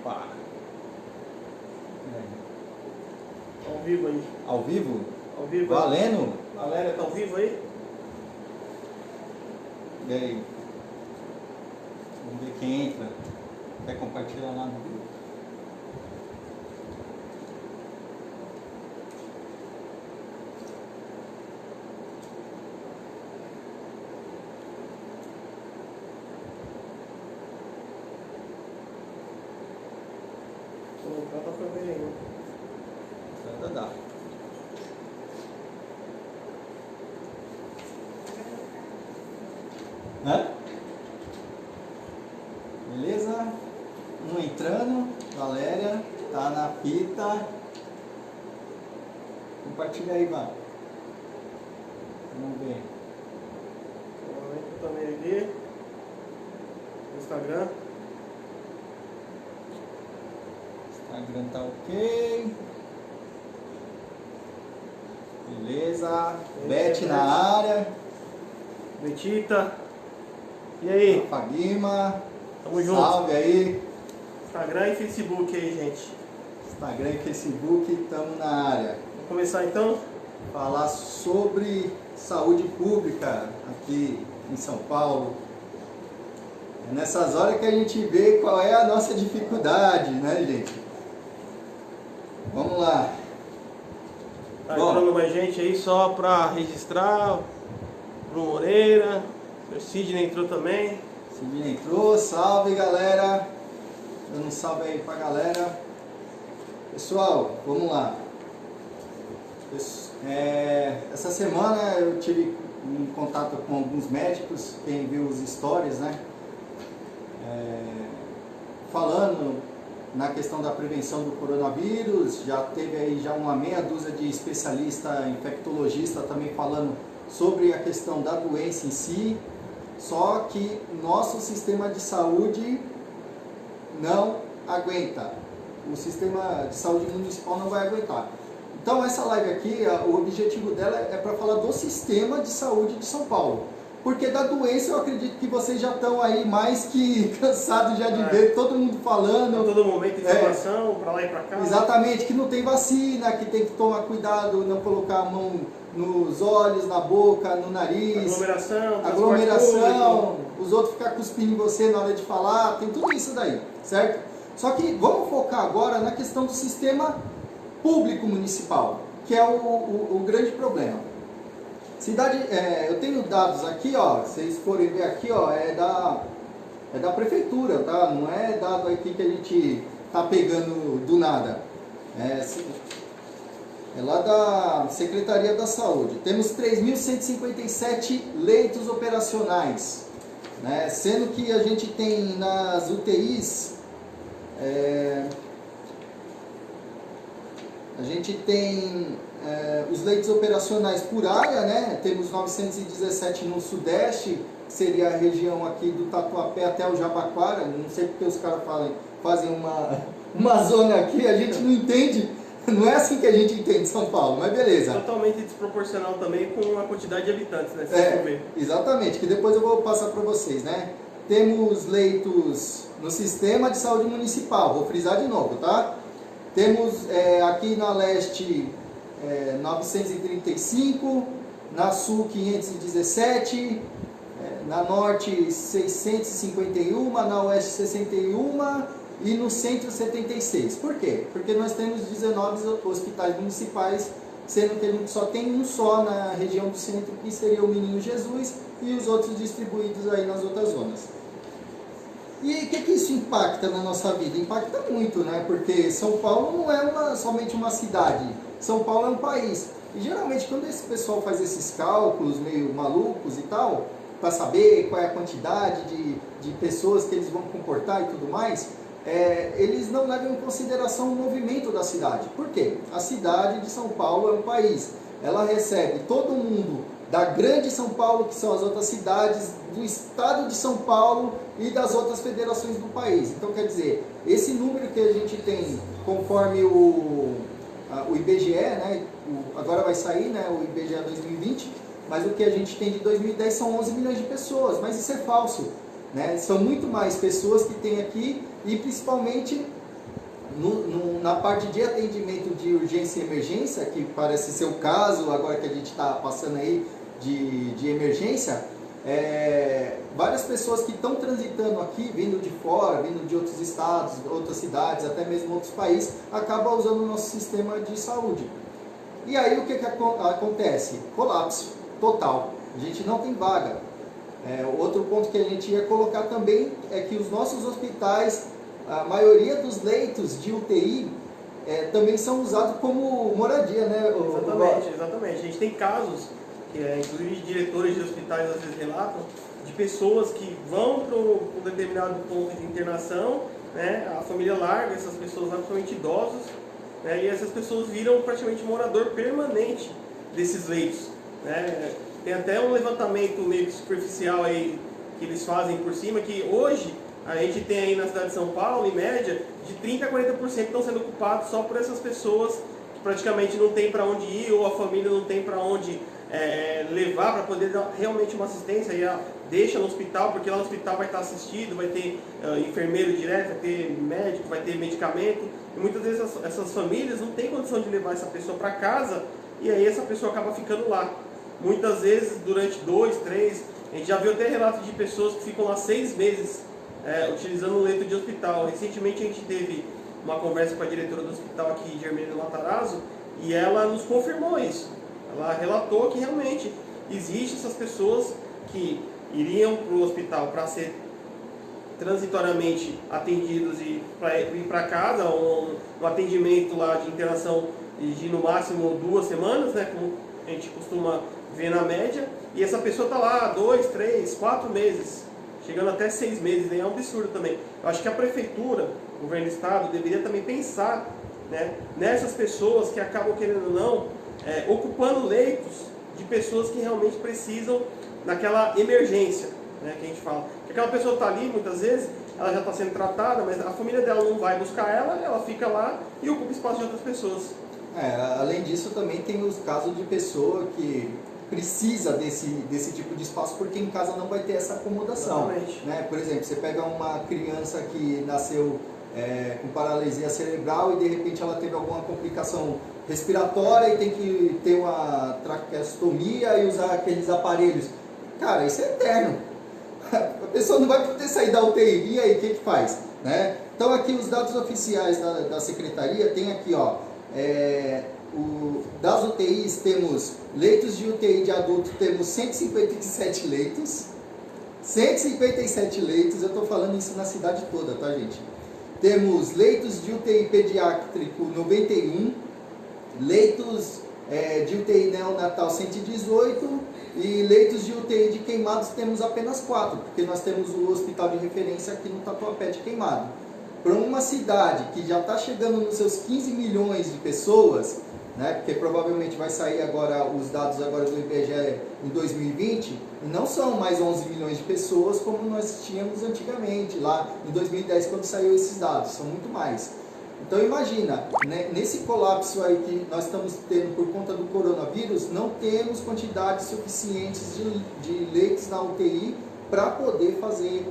Opa! Ao vivo aí. Ao vivo? Ao vivo. Valendo? Galera, tá ao vivo aí? E aí? Vamos ver quem entra. Quer compartilhar lá no grupo? Não dá pra ver ainda. Dá. Hã? Beleza? Um entrando, Valéria, tá na fita. Compartilha aí, Vá. Vamos ver. Eu também aqui. No Instagram. Instagram tá ok. Beleza. Beth na área. Betita. E aí? Rafa Guima. Tamo junto. Salve aí. Instagram e Facebook aí, gente. Instagram e Facebook, estamos na área. Vamos começar então? Falar sobre saúde pública aqui em São Paulo. É nessas horas que a gente vê qual é a nossa dificuldade, né, gente? Vamos lá. Tá Bom, entrando mais gente aí só pra registrar. Bruno Moreira. O Sidney entrou também. Sidney entrou, salve galera. Dando um salve aí pra galera. Pessoal, vamos lá. Essa semana eu tive um contato com alguns médicos, quem viu os stories, né? Falando na questão da prevenção do coronavírus, já teve aí já uma meia dúzia de especialista infectologista também falando sobre a questão da doença em si, só que nosso sistema de saúde não aguenta, o sistema de saúde municipal não vai aguentar. Então essa live aqui, o objetivo dela é para falar do sistema de saúde de São Paulo, porque da doença eu acredito que vocês já estão aí mais que cansados já de ver todo mundo falando. A todo momento informação, para lá e para cá. Exatamente, que não tem vacina, que tem que tomar cuidado, não colocar a mão nos olhos, na boca, no nariz. Aglomeração, os outros ficar cuspindo em você na hora de falar, tem tudo isso daí, certo? Só que vamos focar agora na questão do sistema público municipal, que é o grande problema. Eu tenho dados aqui, ó, se vocês forem ver aqui, ó, é da prefeitura, tá? Não é dado aqui que a gente tá pegando do nada. É lá da Secretaria da Saúde. Temos 3.157 leitos operacionais, né? Sendo que a gente tem nas UTIs, a gente tem os leitos operacionais por área, né? Temos 917 no Sudeste, que seria a região aqui do Tatuapé até o Jabaquara. Não sei porque os caras fazem uma zona aqui, a gente não entende. Não é assim que a gente entende São Paulo, mas beleza. Totalmente desproporcional também com a quantidade de habitantes, né? Exatamente, que depois eu vou passar para vocês, né? Temos leitos no sistema de saúde municipal, vou frisar de novo, tá? Temos aqui na Leste 935, na Sul 517, na Norte 651, na Oeste 61 e no Centro 76. Por quê? Porque nós temos 19 hospitais municipais, sendo que a gente só tem um só na região do centro, que seria o Menino Jesus, e os outros distribuídos aí nas outras zonas. E o que isso impacta na nossa vida? Impacta muito, né? Porque São Paulo não é somente uma cidade, São Paulo é um país. E geralmente quando esse pessoal faz esses cálculos meio malucos e tal, para saber qual é a quantidade de pessoas que eles vão comportar e tudo mais, eles não levam em consideração o movimento da cidade. Por quê? A cidade de São Paulo é um país. Ela recebe todo mundo da grande São Paulo, que são as outras cidades do estado de São Paulo e das outras federações do país. Então, quer dizer, esse número que a gente tem, conforme o IBGE, né, agora vai sair, né, o IBGE 2020, mas o que a gente tem de 2010 são 11 milhões de pessoas, mas isso é falso, né? São muito mais pessoas que tem aqui, e principalmente na parte de atendimento de urgência e emergência, que parece ser o caso agora que a gente está passando aí de emergência, várias pessoas que estão transitando aqui, vindo de fora, vindo de outros estados, outras cidades, até mesmo outros países, acabam usando o nosso sistema de saúde. E aí o que acontece? Colapso total. A gente não tem vaga. Outro ponto que a gente ia colocar também é que os nossos hospitais, a maioria dos leitos de UTI também são usados como moradia, né? Exatamente. A gente tem casos, inclusive diretores de hospitais às vezes relatam, de pessoas que vão para um determinado ponto de internação, né? A família larga essas pessoas, absolutamente idosos, né? E essas pessoas viram praticamente morador permanente desses leitos, né? Tem até um levantamento meio superficial aí que eles fazem por cima, que hoje a gente tem aí na cidade de São Paulo, em média, de 30% a 40% estão sendo ocupados só por essas pessoas que praticamente não tem para onde ir, ou a família não tem para onde levar para poder dar realmente uma assistência, e deixa no hospital, porque lá no hospital vai estar assistido, vai ter enfermeiro direto, vai ter médico, vai ter medicamento, e muitas vezes essas famílias não têm condição de levar essa pessoa para casa, e aí essa pessoa acaba ficando lá. Muitas vezes durante 2, 3, a gente já viu até relatos de pessoas que ficam lá 6 meses utilizando um leito de hospital. Recentemente a gente teve uma conversa com a diretora do hospital aqui de Hermínio Matarazzo, e ela nos confirmou isso. Ela relatou que realmente existem essas pessoas que iriam para o hospital para ser transitoriamente atendidos e para ir para casa, um atendimento lá de internação de no máximo 2 semanas, né, como a gente costuma ver na média, e essa pessoa está lá 2, 3, 4 meses, chegando até 6 meses, né? É um absurdo também. Eu acho que a prefeitura, o governo do estado, deveria também pensar, né, nessas pessoas que acabam, querendo ou não, ocupando leitos de pessoas que realmente precisam naquela emergência, né, que a gente fala. Que aquela pessoa está ali, muitas vezes, ela já está sendo tratada, mas a família dela não vai buscar ela fica lá e ocupa espaço de outras pessoas. Além disso, também tem os casos de pessoa que precisa desse tipo de espaço porque em casa não vai ter essa acomodação. Né? Por exemplo, você pega uma criança que nasceu com paralisia cerebral e de repente ela teve alguma complicação respiratória e tem que ter uma traqueostomia e usar aqueles aparelhos. Cara, isso é eterno. A pessoa não vai poder sair da UTI. E aí, o que faz? Né? Então aqui os dados oficiais da Secretaria tem aqui, ó, das UTIs temos leitos de UTI de adulto, temos 157 leitos. 157 leitos, eu estou falando isso na cidade toda, tá, gente? Temos leitos de UTI pediátrico 91, leitos de UTI neonatal 118 e leitos de UTI de queimados temos apenas 4, porque nós temos o hospital de referência aqui no Tatuapé de Queimado. Para uma cidade que já está chegando nos seus 15 milhões de pessoas, né, porque provavelmente vai sair agora os dados agora do IBGE em 2020, e não são mais 11 milhões de pessoas como nós tínhamos antigamente, lá em 2010 quando saiu esses dados, são muito mais. Então imagina, né, nesse colapso aí que nós estamos tendo por conta do coronavírus, não temos quantidades suficientes de leitos na UTI para poder fazer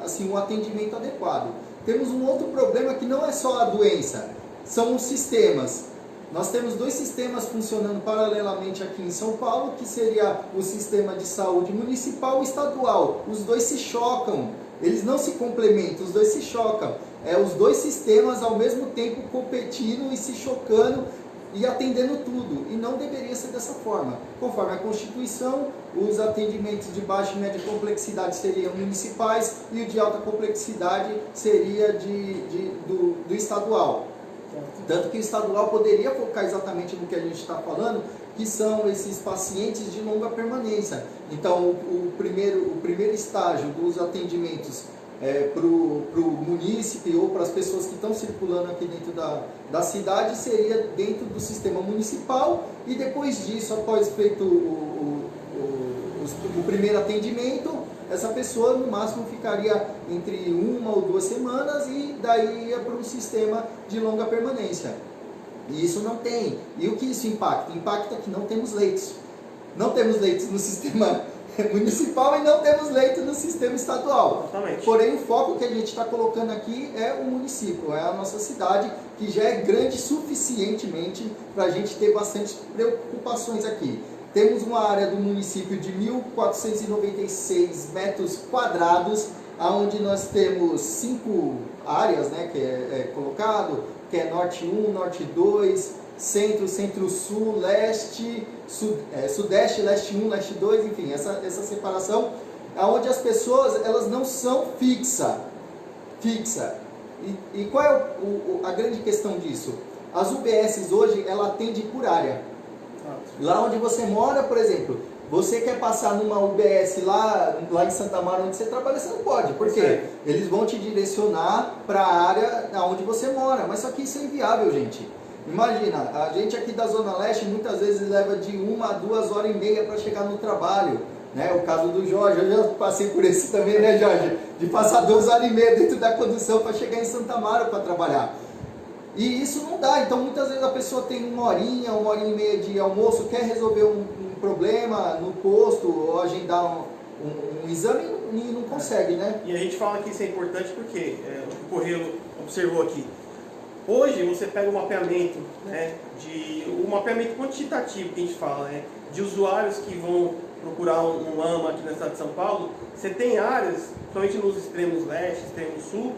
assim, um atendimento adequado. Temos um outro problema que não é só a doença, são os sistemas. Nós temos 2 sistemas funcionando paralelamente aqui em São Paulo, que seria o sistema de saúde municipal e estadual. Os dois se chocam, eles não se complementam, os dois se chocam. Os 2 sistemas ao mesmo tempo competindo e se chocando e atendendo tudo. E não deveria ser dessa forma. Conforme a Constituição, os atendimentos de baixa e média complexidade seriam municipais e o de alta complexidade seria do estadual. Tanto que o estadual poderia focar exatamente no que a gente está falando, que são esses pacientes de longa permanência. Então, o primeiro estágio dos atendimentos para o munícipe ou para as pessoas que estão circulando aqui dentro da cidade seria dentro do sistema municipal, e depois disso, após feito o primeiro atendimento, essa pessoa no máximo ficaria entre 1 ou 2 semanas e daí ia para um sistema de longa permanência. E isso não tem. E o que isso impacta? Impacta que não temos leitos. Não temos leitos no sistema municipal e não temos leito no sistema estadual. Exatamente. Porém, o foco que a gente está colocando aqui é o município, é a nossa cidade, que já é grande suficientemente para a gente ter bastante preocupações aqui. Temos uma área do município de 1.496 metros quadrados, onde nós temos 5 áreas, né, que é colocado, que é Norte 1, Norte 2, Centro, Centro-Sul, Leste, Sudeste, Leste 1, Leste 2, enfim, essa separação, onde as pessoas elas não são fixa. E qual é a grande questão disso? As UBSs hoje, ela atende por área. Lá onde você mora, por exemplo, você quer passar numa UBS lá em Santa Amaro, onde você trabalha, você não pode. Por quê? Eles vão te direcionar para a área onde você mora. Mas só que isso é inviável, gente. Imagina, a gente aqui da Zona Leste muitas vezes leva de 1 a 2 horas e meia para chegar no trabalho. Né? O caso do Jorge, eu já passei por esse também, né, Jorge? De passar 2 horas e meia dentro da condução para chegar em Santa Amaro para trabalhar. E isso não dá, então muitas vezes a pessoa tem 1 horinha e meia de almoço, quer resolver um problema no posto ou agendar um exame e não consegue, né? E a gente fala que isso é importante porque o que o Correio observou aqui. Hoje você pega o mapeamento, né, o mapeamento quantitativo que a gente fala, né, de usuários que vão procurar um AMA aqui na cidade de São Paulo, você tem áreas, principalmente nos extremos leste, extremo sul,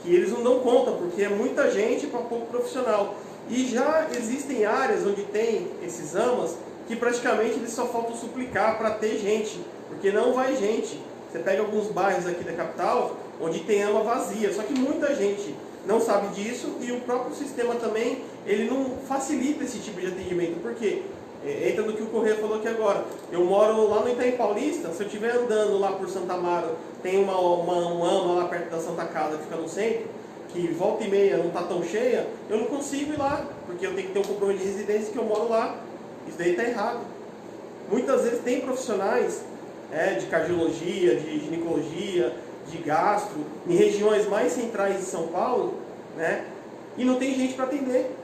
que eles não dão conta, porque é muita gente para pouco profissional. E já existem áreas onde tem esses AMAs que praticamente eles só faltam suplicar para ter gente, porque não vai gente. Você pega alguns bairros aqui da capital, onde tem AMA vazia, só que muita gente não sabe disso e o próprio sistema também, ele não facilita esse tipo de atendimento. Por quê? Entra no que o Correia falou aqui agora. Eu moro lá no Itaim Paulista, se eu estiver andando lá por Santa Amaro, tem um AMA lá perto da Santa Casa, que fica no centro, que volta e meia não está tão cheia, eu não consigo ir lá, porque eu tenho que ter um compromisso de residência que eu moro lá. Isso daí está errado. Muitas vezes tem profissionais de cardiologia, de ginecologia, de gastro, em regiões mais centrais de São Paulo, né? E não tem gente para atender.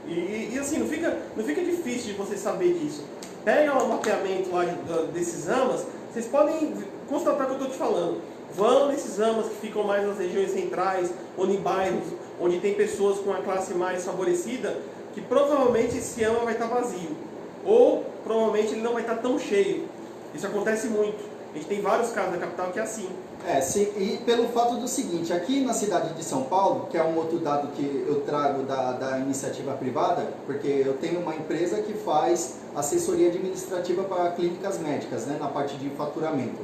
E assim, não fica difícil de você saber disso. Pega o mapeamento lá desses AMAs, vocês podem constatar o que eu estou te falando. Vão nesses AMAs que ficam mais nas regiões centrais, ou em bairros, onde tem pessoas com a classe mais favorecida, que provavelmente esse AMA vai estar vazio. Ou provavelmente ele não vai estar tão cheio. Isso acontece muito. A gente tem vários casos na capital que é assim. Sim, e pelo fato do seguinte, aqui na cidade de São Paulo, que é um outro dado que eu trago da iniciativa privada, porque eu tenho uma empresa que faz assessoria administrativa para clínicas médicas, né, na parte de faturamento.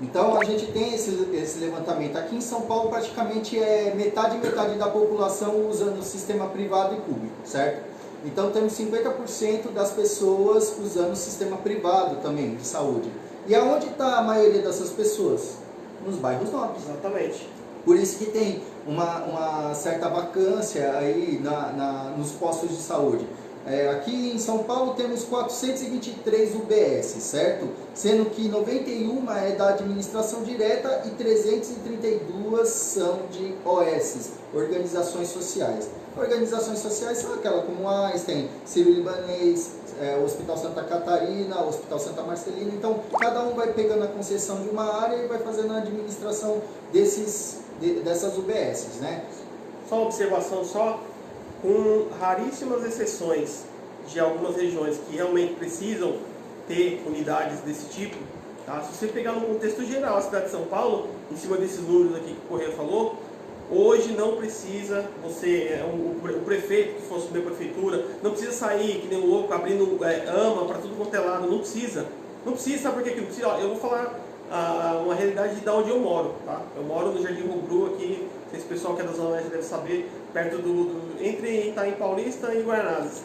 Então a gente tem esse levantamento. Aqui em São Paulo praticamente é metade da população usando o sistema privado e público, certo? Então temos 50% das pessoas usando o sistema privado também de saúde. E aonde está a maioria dessas pessoas? Nos bairros nobres. Exatamente. Por isso que tem uma certa vacância aí nos postos de saúde. Aqui em São Paulo temos 423 UBS, certo? Sendo que 91 é da administração direta e 332 são de OS, organizações sociais. Organizações sociais são aquelas como a Einstein, Sírio-Libanês, Hospital Santa Catarina, Hospital Santa Marcelina. Então, cada um vai pegando a concessão de uma área e vai fazendo a administração dessas UBSs, né? Só uma observação só, com raríssimas exceções de algumas regiões que realmente precisam ter unidades desse tipo, tá? Se você pegar no contexto geral a cidade de São Paulo, em cima desses números aqui que o Correia falou, hoje não precisa o prefeito que fosse da prefeitura, não precisa sair que nem um louco abrindo AMA para tudo quanto é lado, não precisa. Não precisa, sabe por que não precisa? Eu vou falar uma realidade de onde eu moro, tá? Eu moro no Jardim Rubru aqui, não sei se o pessoal que é da Zona Leste deve saber, perto entre Itaim Paulista e Guarnazes.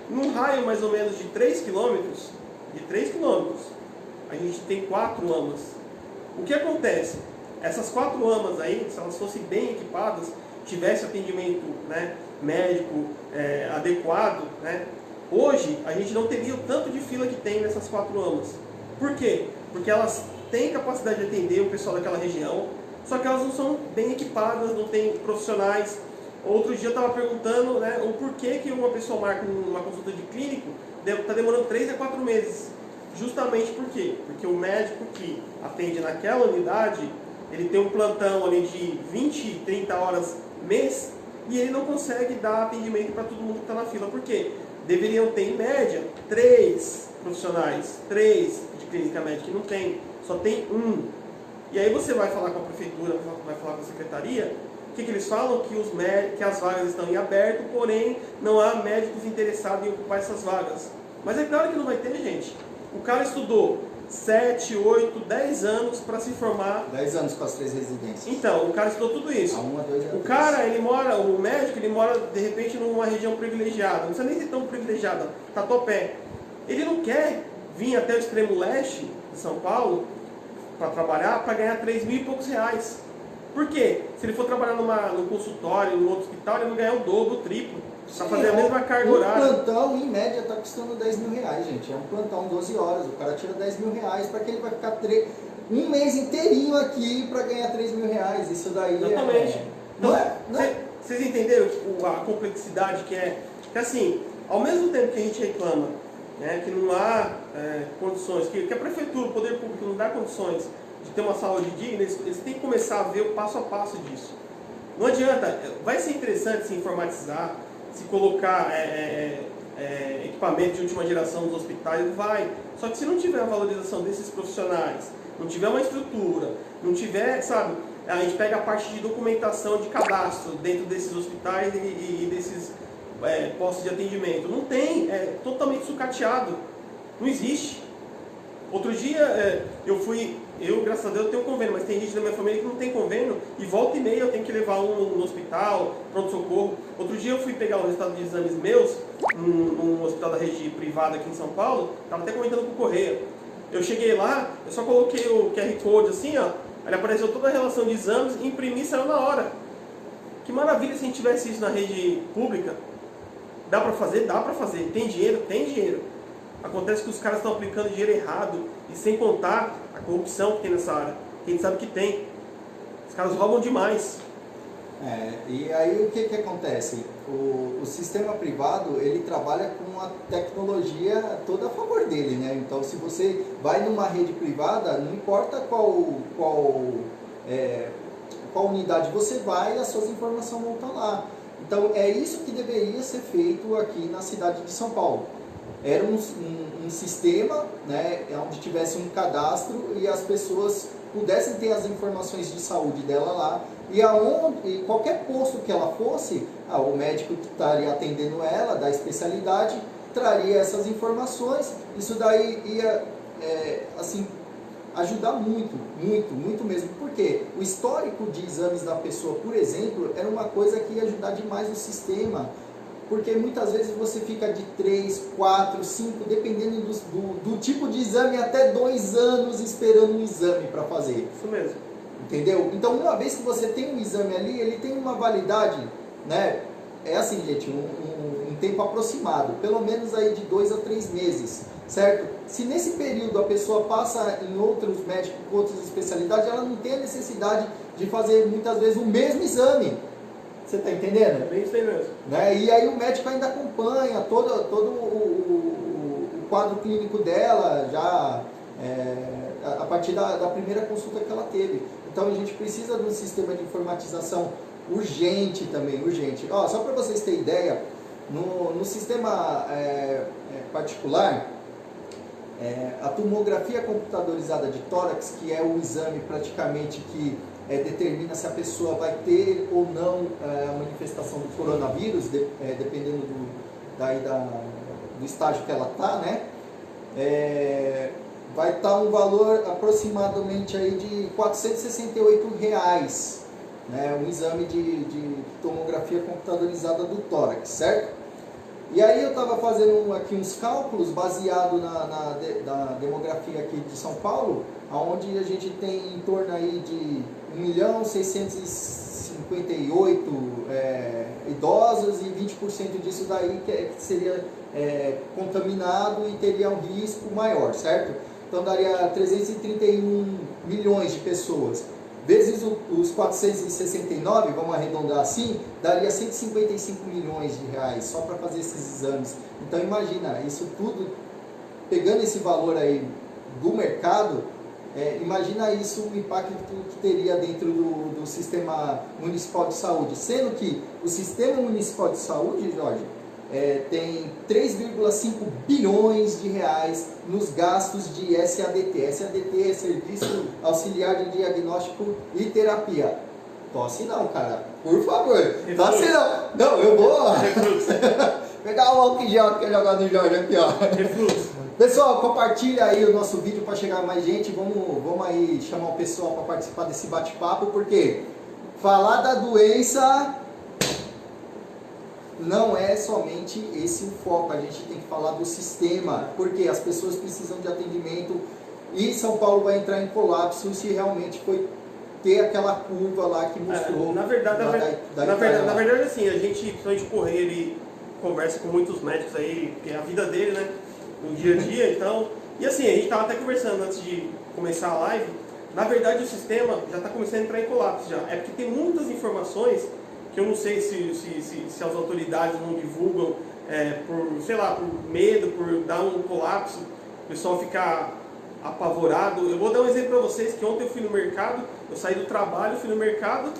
Num raio mais ou menos de 3 quilômetros, a gente tem 4 AMAs. O que acontece? Essas 4 AMAs aí, se elas fossem bem equipadas, tivesse atendimento, né, médico adequado, né, hoje a gente não teria o tanto de fila que tem nessas 4 AMAs. Por quê? Porque elas têm capacidade de atender o pessoal daquela região, só que elas não são bem equipadas, não têm profissionais. Outro dia eu estava perguntando, né, o porquê que uma pessoa marca uma consulta de clínico está demorando 3 a 4 meses. Justamente por quê? Porque o médico que atende naquela unidade, ele tem um plantão ali de 20, 30 horas mês e ele não consegue dar atendimento para todo mundo que está na fila. Por quê? Deveriam ter, em média, 3 profissionais, 3 de clínica médica, e não tem, só tem um. E aí você vai falar com a prefeitura, vai falar com a secretaria, o que eles falam? Que as vagas estão em aberto, porém não há médicos interessados em ocupar essas vagas. Mas é claro que não vai ter, gente. O cara estudou 7, 8, 10 anos para se formar. 10 anos com as 3 residências. Então, o cara estudou tudo isso. Há 1 a 2 anos. O cara, o médico, ele mora de repente numa região privilegiada. Não precisa nem ser tão privilegiada, Tatuapé. Ele não quer vir até o extremo leste de São Paulo para trabalhar, para ganhar 3 mil e poucos reais. Por quê? Se ele for trabalhar num consultório, num outro hospital, ele vai ganhar o dobro, o triplo. Para fazer a mesma carga horária. Um plantão, em média, está custando 10 mil reais, gente. É um plantão, 12 horas. O cara tira 10 mil reais para que ele vai ficar um mês inteirinho aqui para ganhar 3 mil reais. Isso daí Exatamente. Então, vocês entenderam a complexidade que é? Que assim, ao mesmo tempo que a gente reclama, né, que não há condições, que a prefeitura, o poder público não dá condições de ter uma saúde digna, eles têm que começar a ver o passo a passo disso. Não adianta, vai ser interessante se informatizar, se colocar equipamento de última geração nos hospitais, vai. Só que se não tiver a valorização desses profissionais, não tiver uma estrutura, não tiver, sabe, a gente pega a parte de documentação de cadastro dentro desses hospitais e desses postos de atendimento. Não tem, é totalmente sucateado, não existe. Outro dia eu graças a Deus tenho um convênio, mas tem gente da minha família que não tem convênio e volta e meia eu tenho que levar um no hospital, pronto-socorro. Outro dia eu fui pegar o resultado de exames meus num hospital da rede privada aqui em São Paulo, estava até comentando com o Correia. Eu cheguei lá, eu só coloquei o QR Code assim, ó, aí apareceu toda a relação de exames, imprimi e saiu na hora. Que maravilha se a gente tivesse isso na rede pública. Dá para fazer? Dá para fazer. Tem dinheiro? Tem dinheiro. Acontece que os caras estão aplicando dinheiro errado e sem contar a corrupção que tem nessa área. A gente sabe que tem. Os caras roubam demais. E aí o que acontece? O sistema privado, ele trabalha com a tecnologia toda a favor dele, né? Então, se você vai numa rede privada, não importa qual unidade você vai, as suas informações vão estar lá. Então, é isso que deveria ser feito aqui na cidade de São Paulo. Era um sistema, né, onde tivesse um cadastro e as pessoas pudessem ter as informações de saúde dela lá, e qualquer posto que ela fosse, o médico que estaria atendendo ela, da especialidade, traria essas informações. Isso daí ia assim, ajudar muito, muito, muito mesmo. Porque o histórico de exames da pessoa, por exemplo, era uma coisa que ia ajudar demais o sistema. Porque muitas vezes você fica de 3, 4, 5, dependendo do tipo de exame, até 2 anos esperando um exame para fazer. Isso mesmo. Entendeu? Então, uma vez que você tem um exame ali, ele tem uma validade, né? É assim, gente, um tempo aproximado, pelo menos aí de 2 a 3 meses, certo? Se nesse período a pessoa passa em outros médicos, com outras especialidades, ela não tem a necessidade de fazer muitas vezes o mesmo exame. Você está entendendo? É bem isso aí mesmo. Né? E aí o médico ainda acompanha todo o quadro clínico dela, já a partir da primeira consulta que ela teve. Então a gente precisa de um sistema de informatização urgente também, urgente. Só para vocês terem ideia, no sistema particular, a tomografia computadorizada de tórax, que é o exame praticamente que determina se a pessoa vai ter ou não a manifestação do coronavírus, dependendo do estágio que ela está, né? Vai estar um valor aproximadamente aí de R$ 468, né? Um exame de tomografia computadorizada do tórax, certo? E aí eu estava fazendo aqui uns cálculos baseado na demografia aqui de São Paulo, onde a gente tem em torno aí de 1.658.000 idosos, e 20% disso daí que seria contaminado e teria um risco maior, certo? Então daria 331 milhões de pessoas. Vezes os 469, vamos arredondar assim, daria 155 milhões de reais só para fazer esses exames. Então imagina, isso tudo pegando esse valor aí do mercado, imagina isso, o impacto que teria dentro do sistema municipal de saúde. Sendo que o sistema municipal de saúde, Jorge, tem 3,5 bilhões de reais nos gastos de SADT. SADT é Serviço Auxiliar de Diagnóstico e Terapia. Tosse não, cara. Por favor. Tosse não. Não, eu vou... pegar o álcool em gel que quer jogar no Jorge aqui, ó. Pessoal, compartilha aí o nosso vídeo para chegar mais gente. Vamos aí chamar o pessoal para participar desse bate-papo, porque falar da doença não é somente esse o foco. A gente tem que falar do sistema, porque as pessoas precisam de atendimento e São Paulo vai entrar em colapso se realmente foi ter aquela curva lá que mostrou. Na verdade, assim, a gente, principalmente correr, ele conversa com muitos médicos aí, que é a vida dele, né? No dia a dia, então. E assim, a gente estava até conversando antes de começar a live. Na verdade, o sistema já está começando a entrar em colapso já. É porque tem muitas informações que eu não sei se as autoridades não divulgam por, sei lá, por medo, por dar um colapso, o pessoal ficar apavorado. Eu vou dar um exemplo para vocês, que ontem eu fui no mercado, eu saí do trabalho, fui no mercado,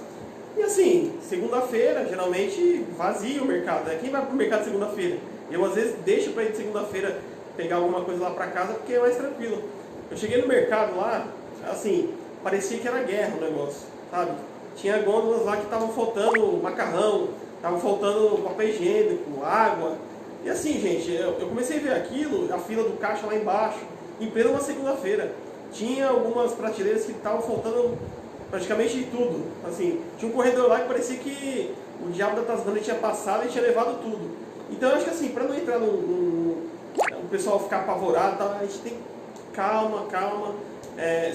e assim, segunda-feira, geralmente vazio o mercado, né? Quem vai para o mercado segunda-feira? Eu às vezes deixo para ir de segunda-feira pegar alguma coisa lá para casa, porque é mais tranquilo. Eu cheguei no mercado lá, assim, parecia que era guerra o negócio, sabe? Tinha gôndolas lá que estavam faltando macarrão, estavam faltando papel higiênico, água. E assim, gente, eu comecei a ver aquilo, a fila do caixa lá embaixo, em plena uma segunda-feira. Tinha algumas prateleiras que estavam faltando praticamente tudo. Assim, tinha um corredor lá que parecia que o diabo da Tasmânia tinha passado e tinha levado tudo. Então eu acho que assim, para não entrar o pessoal ficar apavorado, tá, a gente tem calma.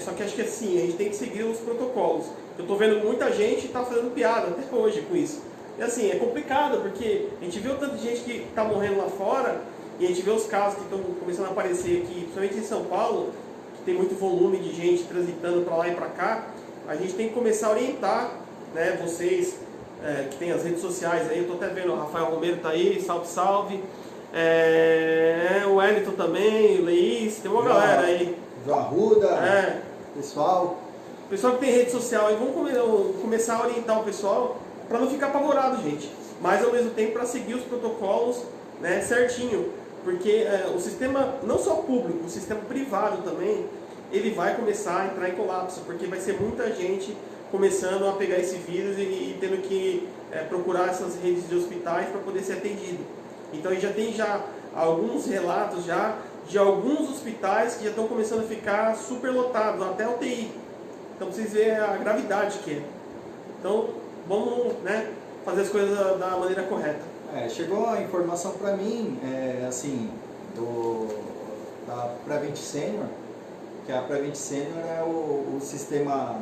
Só que acho que assim, a gente tem que seguir os protocolos. Eu tô vendo muita gente tá fazendo piada até hoje com isso. E assim, é complicado, porque a gente vê o tanto de gente que tá morrendo lá fora, e a gente vê os casos que estão começando a aparecer aqui, principalmente em São Paulo, que tem muito volume de gente transitando para lá e para cá. A gente tem que começar a orientar, né, vocês que tem as redes sociais aí. Eu tô até vendo o Rafael Romero tá aí, salve. O Wellington também, o Leís, tem uma galera aí. João Arruda, pessoal. Pessoal que tem rede social aí, vamos começar a orientar o pessoal para não ficar apavorado, gente. Mas ao mesmo tempo para seguir os protocolos, né, certinho. Porque o sistema, não só público, o sistema privado também, ele vai começar a entrar em colapso, porque vai ser muita gente começando a pegar esse vírus e tendo que procurar essas redes de hospitais para poder ser atendido. Então a gente já tem alguns relatos já de alguns hospitais que já estão começando a ficar superlotados, até UTI. Então vocês verem a gravidade que é. Então vamos, né, fazer as coisas da maneira correta. Chegou a informação para mim, assim, da Prevent Senior, que a Prevent Senior é o sistema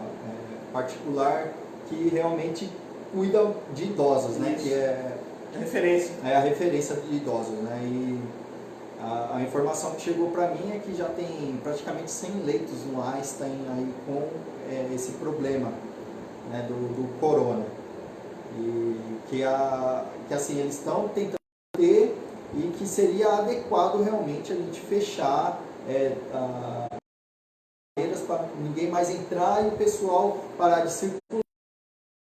particular que realmente cuida de idosos, né? Que é referência. É a referência de idosos, né? E a informação que chegou para mim é que já tem praticamente 100 leitos no Einstein aí com esse problema, né, do corona. E que assim, eles estão tentando ter, e que seria adequado realmente a gente fechar para ninguém mais entrar e o pessoal parar de circular,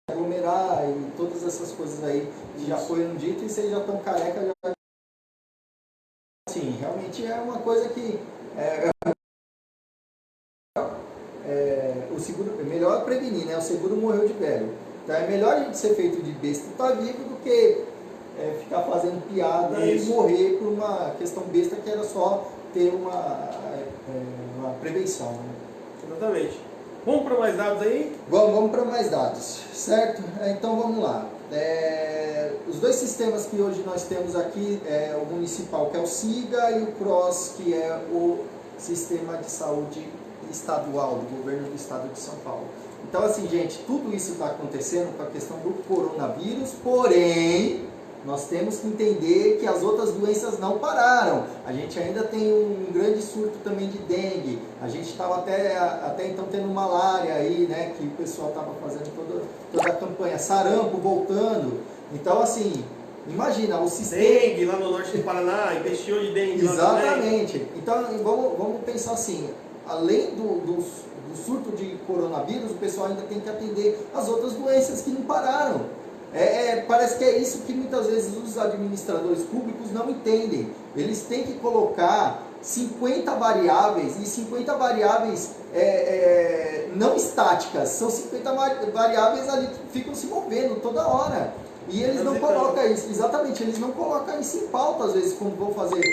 aglomerar e todas essas coisas aí que já foram ditas, e vocês já estão careca. Assim, realmente é uma coisa que o seguro, é melhor prevenir, né? O seguro morreu de velho. Então é melhor a gente ser feito de besta e estar vivo do que ficar fazendo piada e morrer por uma questão besta que era só ter uma prevenção, né? Exatamente. Vamos para mais dados aí? Vamos para mais dados, certo? Então vamos lá. Os dois sistemas que hoje nós temos aqui é o municipal, que é o SIGA, e o CROSS, que é o Sistema de Saúde Estadual, do governo do estado de São Paulo. Então assim, gente, tudo isso está acontecendo com a questão do coronavírus, porém, nós temos que entender que as outras doenças não pararam. A gente ainda tem um grande surto também de dengue. A gente estava até então tendo malária aí, né? Que o pessoal estava fazendo toda a campanha. Sarampo voltando. Então, assim, Imagina, o sistema... Dengue lá no norte do Paraná, investiu de dengue lá também. Exatamente. Então, vamos pensar assim, além do surto de coronavírus, o pessoal ainda tem que atender as outras doenças que não pararam. Parece que é isso que muitas vezes os administradores públicos não entendem. Eles têm que colocar 50 variáveis, e 50 variáveis não estáticas, são 50 variáveis ali que ficam se movendo toda hora. E eles não colocam isso, exatamente, eles não colocam isso em pauta às vezes quando vão fazer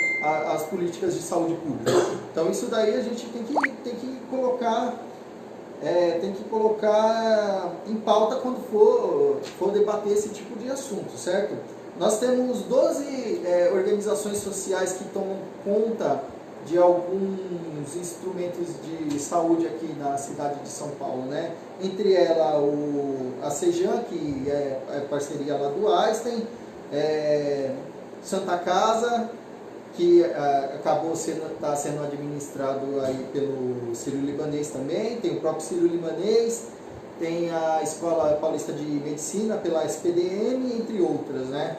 as políticas de saúde pública. Então isso daí a gente tem que colocar em pauta quando for debater esse tipo de assunto, certo? Nós temos 12 organizações sociais que tomam conta de alguns instrumentos de saúde aqui na cidade de São Paulo, né? Entre ela a Sejan, que é parceria lá do Einstein, Santa Casa, que acabou está sendo administrado aí pelo Sírio-Libanês também, tem o próprio Sírio-Libanês, tem a Escola Paulista de Medicina pela SPDM, entre outras, né?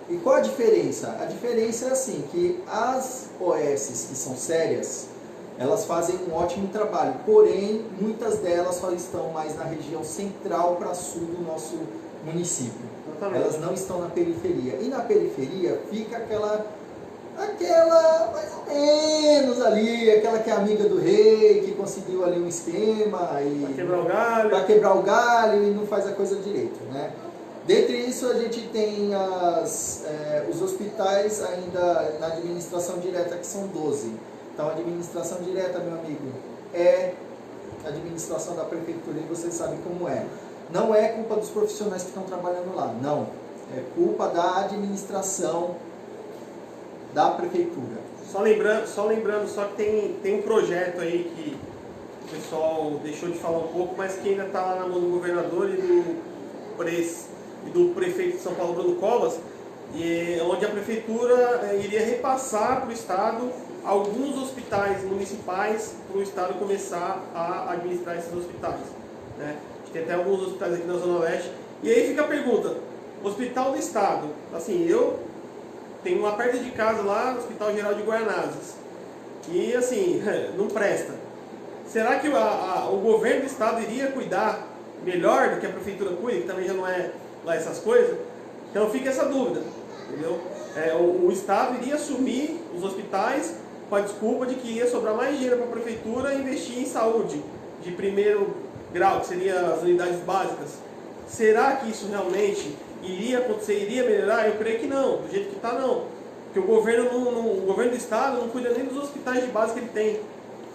E qual a diferença? A diferença é assim, que as OS que são sérias, elas fazem um ótimo trabalho, porém, muitas delas só estão mais na região central para sul do nosso município. Exatamente. Elas não estão na periferia. E na periferia fica aquela mais ou menos ali, aquela que é amiga do rei, que conseguiu ali um esquema para quebrar o galho e não faz a coisa direito, né? Dentre isso, a gente tem os hospitais ainda na administração direta, que são 12. Então, a administração direta, meu amigo, é a administração da prefeitura, e vocês sabem como é. Não é culpa dos profissionais que estão trabalhando lá, não. É culpa da administração da prefeitura. Só lembrando que tem um projeto aí que o pessoal deixou de falar um pouco, mas que ainda está lá na mão do governador e do prefeito de São Paulo, Bruno Covas, onde a prefeitura iria repassar para o Estado alguns hospitais municipais para o Estado começar a administrar esses hospitais, né? A gente tem até alguns hospitais aqui na Zona Oeste. E aí fica a pergunta, Hospital do Estado, assim, eu tenho uma perto de casa lá, no Hospital Geral de Guaianazes, e assim, não presta. Será que o governo do Estado iria cuidar melhor do que a prefeitura cuida, que também já não é lá essas coisas? Então fica essa dúvida, entendeu? O Estado iria assumir os hospitais com a desculpa de que ia sobrar mais dinheiro para a prefeitura e investir em saúde de primeiro grau, que seriam as unidades básicas. Será que isso realmente iria acontecer, iria melhorar? Eu creio que não, do jeito que está não. Porque o governo do Estado não cuida nem dos hospitais de base que ele tem.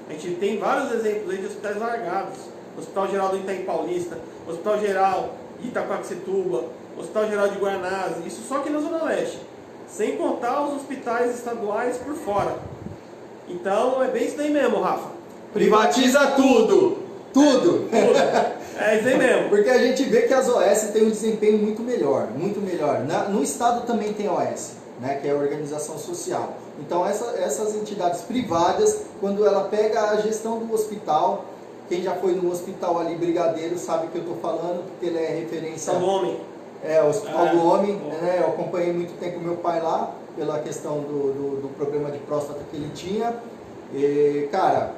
A gente tem vários exemplos aí de hospitais largados. Hospital Geral do Itaim Paulista, Hospital Geral de Itaquaquecetuba, Hospital Geral de Guaianazes, isso só aqui na Zona Leste. Sem contar os hospitais estaduais por fora. Então é bem isso daí mesmo, Rafa. Privatiza tudo! Tudo! É isso aí mesmo. Porque a gente vê que as OS têm um desempenho muito melhor, muito melhor. No Estado também tem OS, né, que é a organização social. Então essas entidades privadas, quando ela pega a gestão do hospital, quem já foi no hospital ali Brigadeiro sabe o que eu estou falando, porque ele é referência... Hospital do Homem. O Hospital do Homem, né? Eu acompanhei muito tempo meu pai lá, pela questão do problema de próstata que ele tinha. E, cara,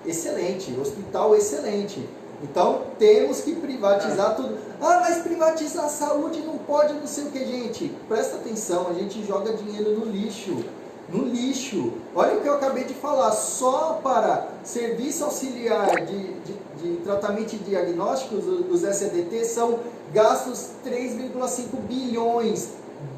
excelente, hospital excelente. Então temos que privatizar tudo. Ah, mas privatizar a saúde não pode, não sei o que, gente. Presta atenção, a gente joga dinheiro no lixo. No lixo. Olha o que eu acabei de falar, só para serviço auxiliar de tratamento e diagnósticos, os SADT, são gastos 3,5 bilhões.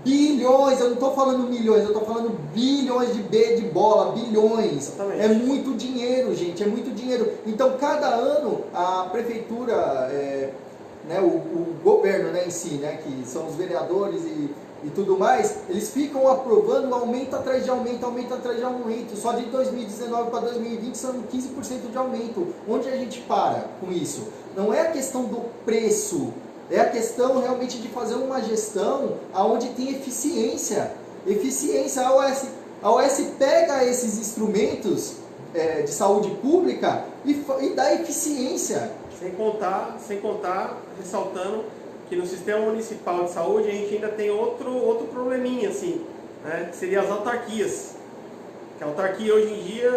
Bilhões, eu não estou falando milhões, eu estou falando bilhões de B de bola, bilhões. Exatamente. É muito dinheiro, gente, é muito dinheiro. Então, cada ano, a prefeitura, né, o governo, né, em si, né, que são os vereadores e tudo mais, eles ficam aprovando aumento atrás de aumento, aumento atrás de aumento. Só de 2019 para 2020 são 15% de aumento. Onde a gente para com isso? Não é a questão do preço, é a questão realmente de fazer uma gestão onde tem eficiência. Eficiência, a OS pega esses instrumentos de saúde pública e dá eficiência. Sem contar, ressaltando que no sistema municipal de saúde a gente ainda tem outro probleminha, assim, né? Que seria as autarquias. Que a autarquia hoje em dia,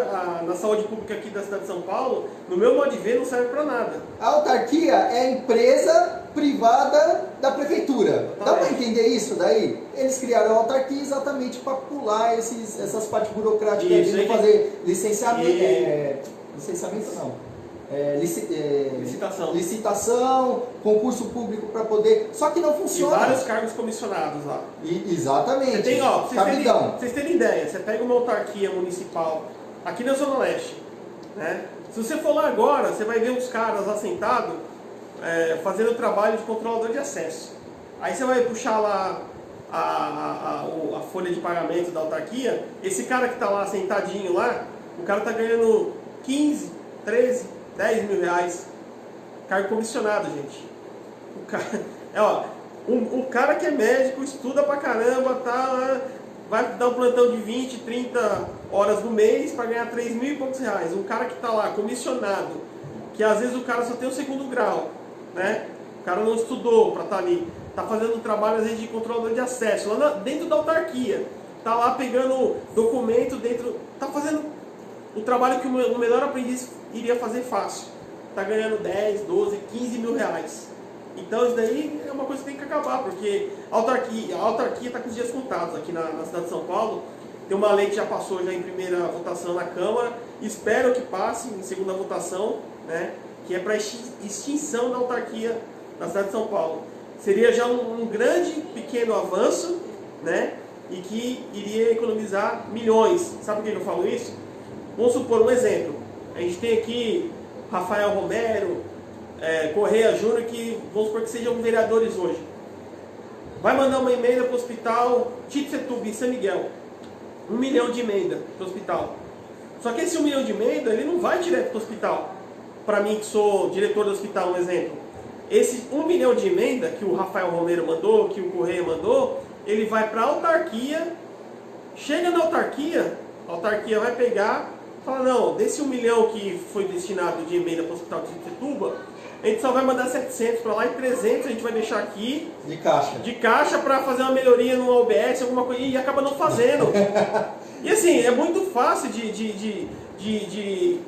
na saúde pública aqui da cidade de São Paulo, no meu modo de ver, não serve para nada. A autarquia é a empresa privada da prefeitura. Totalmente. Dá para entender isso daí? Eles criaram a autarquia exatamente para pular essas partes burocráticas Isso, de fazer licenciamento. E- Licenciamento não. Licitação. Licitação, concurso público para poder. Só que não E funciona. vários cargos comissionados lá. Exatamente. Você tem, ó, pra Cabidão. vocês terem ideia, você pega uma autarquia municipal aqui na Zona Leste, né? Se você for lá agora, você vai ver uns caras lá sentados fazendo o trabalho de controlador de acesso. Aí você vai puxar lá a folha de pagamento da autarquia, esse cara que está lá sentadinho lá, o cara está ganhando 15, 13, 10 mil reais. Cargo comissionado, gente. O cara, o cara que é médico, estuda pra caramba, tá, vai dar um plantão de 20, 30 horas no mês para ganhar 3 mil e poucos reais. Um cara que está lá, comissionado, que às vezes o cara só tem o 2º grau, né? O cara não estudou para estar ali, está fazendo um trabalho às vezes de controlador de acesso, lá dentro da autarquia, está lá pegando documento dentro, está fazendo o trabalho que o melhor aprendiz iria fazer fácil. Está ganhando 10, 12, 15 mil reais. Então isso daí é uma coisa que tem que acabar, porque a autarquia está com os dias contados aqui na cidade de São Paulo. Tem uma lei que já passou já em primeira votação na Câmara, espero que passe em segunda votação, né, que é para extinção da autarquia na cidade de São Paulo. Seria já um grande, pequeno avanço, né, e que iria economizar milhões. Sabe por que eu falo isso? Vamos supor um exemplo. A gente tem aqui Rafael Romero, Correia Júnior, que vamos supor que sejam vereadores hoje. Vai mandar uma emenda para o hospital Tito Setúbal, em São Miguel. 1 milhão de emenda para o hospital. Só que esse 1 milhão de emenda, ele não vai direto para o hospital. Para mim, que sou diretor do hospital, um exemplo. Esse 1 milhão de emenda que o Rafael Romero mandou, que o Correia mandou, ele vai para a autarquia. Chega na autarquia, a autarquia vai pegar, fala, não, desse 1 milhão que foi destinado de emenda para o hospital de Setúbal, a gente só vai mandar 700 para lá e 300 a gente vai deixar aqui de caixa para fazer uma melhoria no OBS, alguma coisa, e acaba não fazendo. E assim, é muito fácil de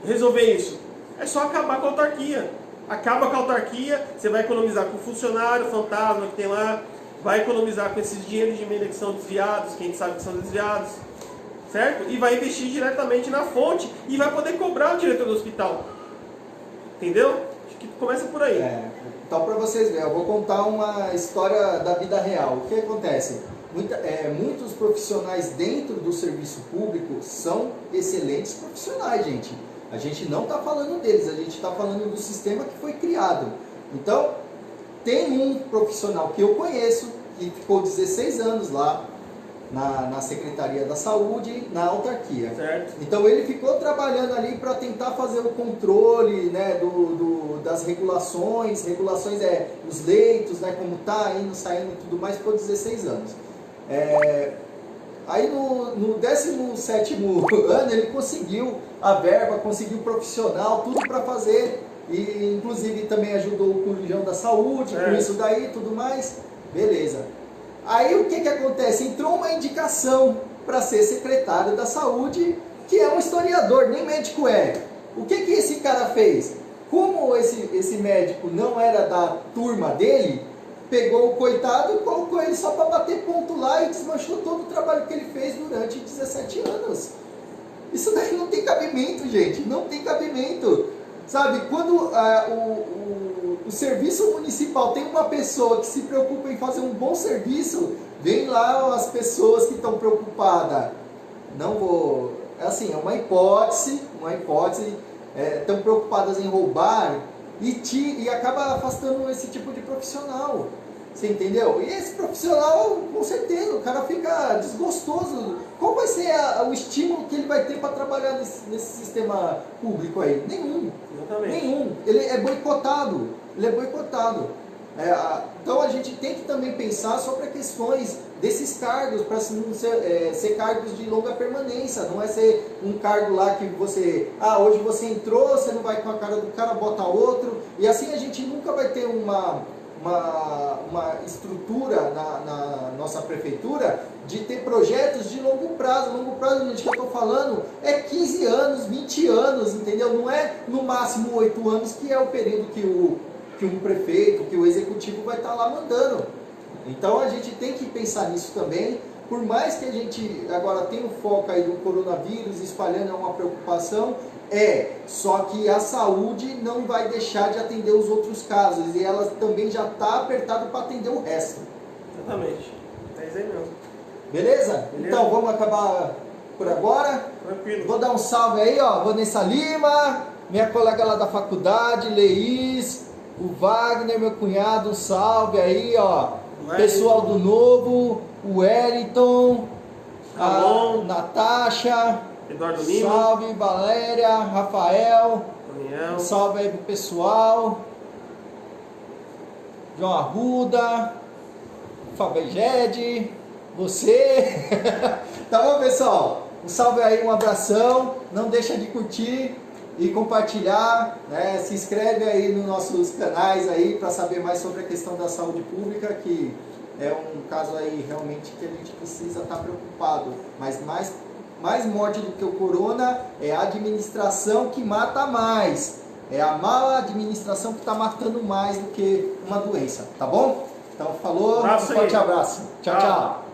resolver isso. É só acabar com a autarquia. Acaba com a autarquia, você vai economizar com o funcionário fantasma que tem lá, vai economizar com esses dinheiros de emenda que são desviados, que a gente sabe que são desviados, certo? E vai investir diretamente na fonte e vai poder cobrar o diretor do hospital. Entendeu? Acho que começa por aí. Então, para vocês verem, eu vou contar uma história da vida real. O que acontece? Muitos profissionais dentro do serviço público são excelentes profissionais, gente. A gente não está falando deles, a gente está falando do sistema que foi criado. Então, tem um profissional que eu conheço, que ficou 16 anos lá na Secretaria da Saúde, na autarquia. Certo. Então ele ficou trabalhando ali para tentar fazer o controle, né, das regulações os leitos, né, como está indo, saindo e tudo mais, ficou 16 anos. Aí no 17º ano ele conseguiu a verba, conseguiu o profissional, tudo para fazer, e inclusive também ajudou o Corujão da Saúde, com isso daí tudo mais, beleza. Aí o que acontece? Entrou uma indicação para ser secretário da Saúde, que é um historiador, nem médico é. O que esse cara fez? Como esse médico não era da turma dele, pegou o coitado e colocou ele só para bater ponto lá e desmanchou todo o trabalho que ele fez durante 17 anos. Isso daí não tem cabimento, gente, não tem cabimento. Sabe, quando o serviço municipal tem uma pessoa que se preocupa em fazer um bom serviço, vem lá as pessoas que estão preocupadas. Não vou... Assim, é uma hipótese, estão preocupadas em roubar e acaba afastando esse tipo de profissional. Você entendeu? E esse profissional, com certeza, o cara fica desgostoso. Qual vai ser o estímulo que ele vai ter para trabalhar nesse sistema público aí? Nenhum. Exatamente. Nenhum. Ele é boicotado. Então a gente tem que também pensar sobre questões desses cargos, para ser cargos de longa permanência. Não é ser um cargo lá que você... hoje você entrou, você não vai com a cara do cara, bota outro. E assim a gente nunca vai ter uma uma estrutura na nossa prefeitura de ter projetos de longo prazo. Longo prazo, gente, que eu estou falando é 15 anos, 20 anos, entendeu? Não é no máximo 8 anos, que é o período que um prefeito, que o executivo vai estar lá mandando. Então a gente tem que pensar nisso também. Por mais que a gente agora tenha o foco aí do coronavírus espalhando, é uma preocupação, só que a saúde não vai deixar de atender os outros casos, e ela também já está apertada para atender o resto. Exatamente, é isso aí mesmo. Beleza? Então vamos acabar por agora. Tranquilo. Vou dar um salve aí, ó, Vanessa Lima, minha colega lá da faculdade, Leís, o Wagner, meu cunhado, um salve aí, ó, pessoal do Novo, o Wellington, a Natasha, Eduardo Lima, salve, Valéria, Rafael, Daniel, salve aí pro pessoal, João Arruda, Fabegede, você. Tá bom, pessoal? Um salve aí, um abração, não deixa de curtir e compartilhar, né? Se inscreve aí nos nossos canais aí para saber mais sobre a questão da saúde pública, que é um caso aí realmente que a gente precisa estar preocupado. Mas mais morte do que o corona é a administração que mata mais. É a má administração que está matando mais do que uma doença, tá bom? Então falou, um forte abraço. Tchau, tchau.